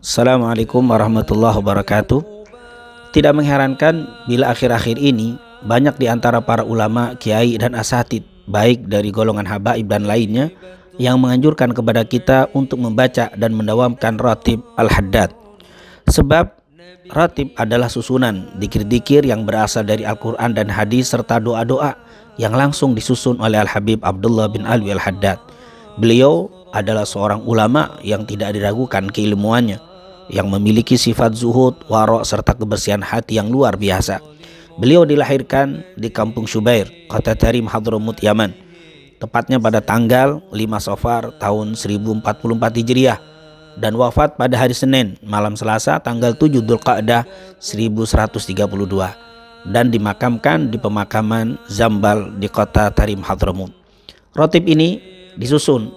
Assalamualaikum warahmatullahi wabarakatuh. Tidak mengherankan bila akhir-akhir ini banyak di antara para ulama, kiai dan asatid, baik dari golongan habaib dan lainnya, yang menganjurkan kepada kita untuk membaca dan mendawamkan ratib al-haddad. Sebab ratib adalah susunan dikir-dikir yang berasal dari Al-Quran dan hadis serta doa-doa yang langsung disusun oleh Al-Habib Abdullah bin Alwi al-Haddad. Beliau adalah seorang ulama yang tidak diragukan keilmuannya, yang memiliki sifat zuhud, wara' serta kebersihan hati yang luar biasa. Beliau dilahirkan di kampung Syubair, kota Tarim, Hadramut, Yaman, tepatnya pada tanggal 5 Safar tahun 1044 Hijriah, dan wafat pada hari Senin malam Selasa tanggal 7 Dzulqa'dah 1132, dan dimakamkan di pemakaman Zambal di kota Tarim, Hadramut. Ratib ini disusun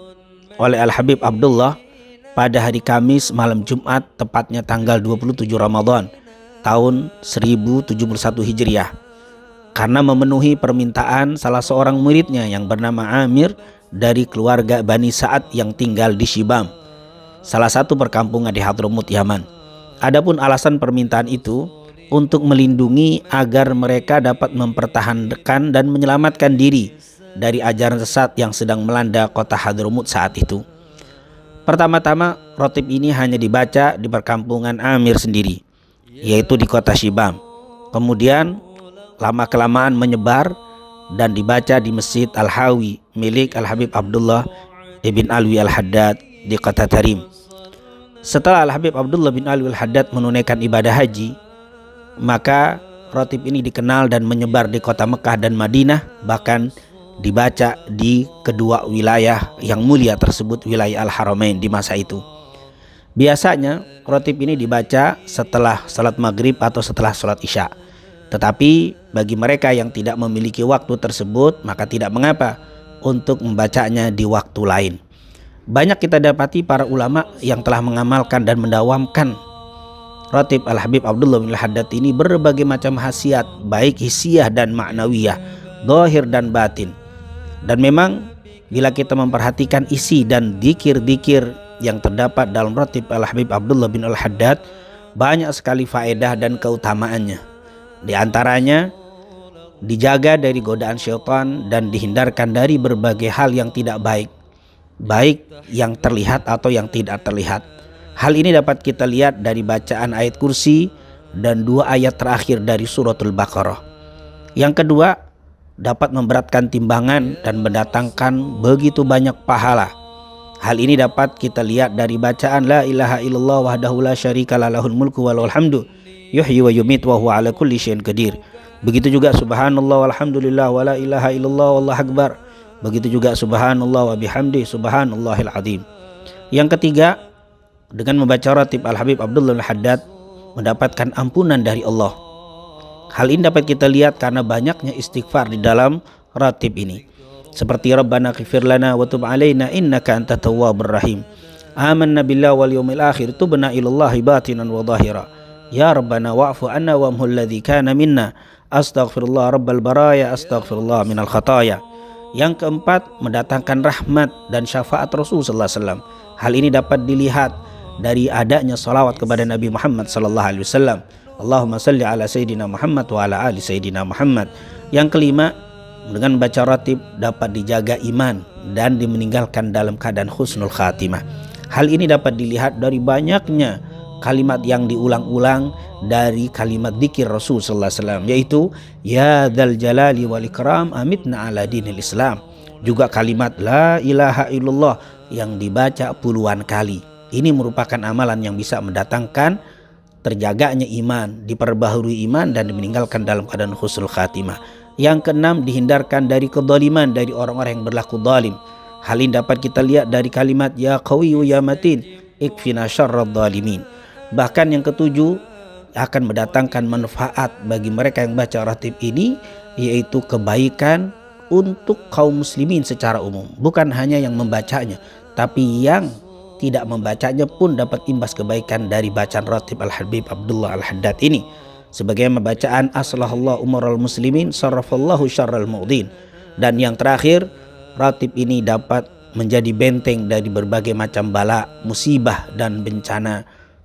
oleh Al-Habib Abdullah pada hari Kamis malam Jumat, tepatnya tanggal 27 Ramadan tahun 1071 Hijriah, karena memenuhi permintaan salah seorang muridnya yang bernama Amir dari keluarga Bani Sa'ad yang tinggal di Shibam, salah satu perkampungan di Hadramut, Yaman. Adapun alasan permintaan itu untuk melindungi agar mereka dapat mempertahankan dan menyelamatkan diri dari ajaran sesat yang sedang melanda kota Hadramut saat itu. Pertama-tama, ratib ini hanya dibaca di perkampungan Amir sendiri, yaitu di kota Shibam. Kemudian lama-kelamaan menyebar dan dibaca di Masjid Al-Hawi milik Al-Habib Abdullah ibn Alwi al-Haddad di kota Tarim. Setelah Al-Habib Abdullah bin Alwi al-Haddad menunaikan ibadah haji, maka ratib ini dikenal dan menyebar di kota Mekah dan Madinah, bahkan dibaca di kedua wilayah yang mulia tersebut, wilayah Al-Haramain di masa itu. Biasanya ratib ini dibaca setelah salat maghrib atau setelah salat isya. Tetapi bagi mereka yang tidak memiliki waktu tersebut, maka tidak mengapa untuk membacanya di waktu lain. Banyak kita dapati para ulama yang telah mengamalkan dan mendawamkan ratib Al-Habib Abdullah bin Al-Haddad ini berbagai macam khasiat, baik hissiyah dan ma'nawiyah, zahir dan batin. Dan memang bila kita memperhatikan isi dan dikir-dikir yang terdapat dalam ratib Al-Habib Abdullah bin Al-Haddad, banyak sekali faedah dan keutamaannya. Di antaranya dijaga dari godaan syaitan dan dihindarkan dari berbagai hal yang tidak baik, baik yang terlihat atau yang tidak terlihat. Hal ini dapat kita lihat dari bacaan ayat kursi dan 2 ayat terakhir dari suratul Baqarah. Yang kedua, dapat memberatkan timbangan dan mendatangkan begitu banyak pahala. Hal ini dapat kita lihat dari bacaan la ilaha illallah wahdahu la syarika lahul mulku wa lahul hamdu yuhyi wa yumit wa huwa ala kulli syai'in qadir. Begitu juga subhanallah walhamdulillah wa la ilaha illallah wallahu akbar. Begitu juga subhanallah wa bihamdi subhanallahil azim. Yang ketiga, dengan membaca ratib Al-Habib Abdullah al-Haddad mendapatkan ampunan dari Allah. Hal ini dapat kita lihat karena banyaknya istighfar di dalam ratib ini. Seperti Rabbana ghfir lana wa tub alaina innaka antat tawwabur rahim. Amanna billahi wal yawmil akhir tubna ilallahi batinan wa zahira. Ya Rabbana wa'fu anna wa amhul ladzi kana minna. Astaghfirullah rabbal baraya astaghfirullah minal khataya. Yang keempat, mendatangkan rahmat dan syafaat Rasul sallallahu alaihi wasallam. Hal ini dapat dilihat dari adanya salawat kepada Nabi Muhammad sallallahu alaihi wasallam. Allahumma salli ala Sayyidina Muhammad wa ala ali Sayyidina Muhammad. Yang kelima, dengan membaca ratib dapat dijaga iman dan dimeninggalkan dalam keadaan husnul khatimah. Hal ini dapat dilihat dari banyaknya kalimat yang diulang-ulang dari kalimat dzikir Rasul sallallahu alaihi wasallam, yaitu ya dzal jalali wal ikram amitna ala dinil Islam. Juga kalimat la ilaha illallah yang dibaca puluhan kali. Ini merupakan amalan yang bisa mendatangkan terjaganya iman, diperbaharui iman dan dimeninggalkan dalam keadaan husnul khatimah. Yang keenam, dihindarkan dari kezaliman dari orang-orang yang berlaku zalim. Hal ini dapat kita lihat dari kalimat ya qawiyyu ya matin ikfina syarradz zalimin. Bahkan yang ketujuh, akan mendatangkan manfaat bagi mereka yang baca ratib ini, yaitu kebaikan untuk kaum muslimin secara umum. Bukan hanya yang membacanya, tapi yang tidak membacanya pun dapat imbas kebaikan dari bacaan ratib Al-Habib Abdullah al-Haddad ini. Sebagaimana bacaan aslahallahu umaral muslimin sarrafallahu syarral mu'din. Dan yang terakhir, ratib ini dapat menjadi benteng dari berbagai macam bala, musibah dan bencana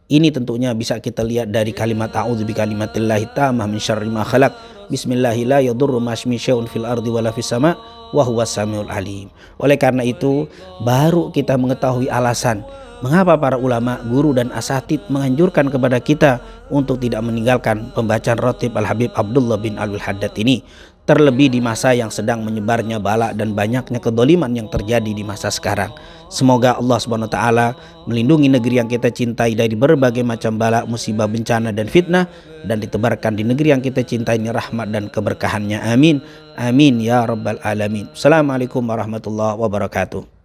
Ini tentunya bisa kita lihat dari kalimat a'udzu bikalimatillahi tammah min syarri ma khalaq. Bismillahi la yadurru ma'asmi syai'un fil ardi wala fis sama' wa huwas samiul alim. Oleh karena itu, baru kita mengetahui alasan mengapa para ulama, guru dan asatid menganjurkan kepada kita untuk tidak meninggalkan pembacaan rotib Al-Habib Abdullah bin Alwi Haddad ini. Terlebih di masa yang sedang menyebarnya bala dan banyaknya kedoliman yang terjadi di masa sekarang. Semoga Allah SWT melindungi negeri yang kita cintai dari berbagai macam bala, musibah, bencana dan fitnah, dan ditebarkan di negeri yang kita cintai ini rahmat dan keberkahannya. Amin. Amin ya rabbal alamin. Assalamualaikum warahmatullahi wabarakatuh.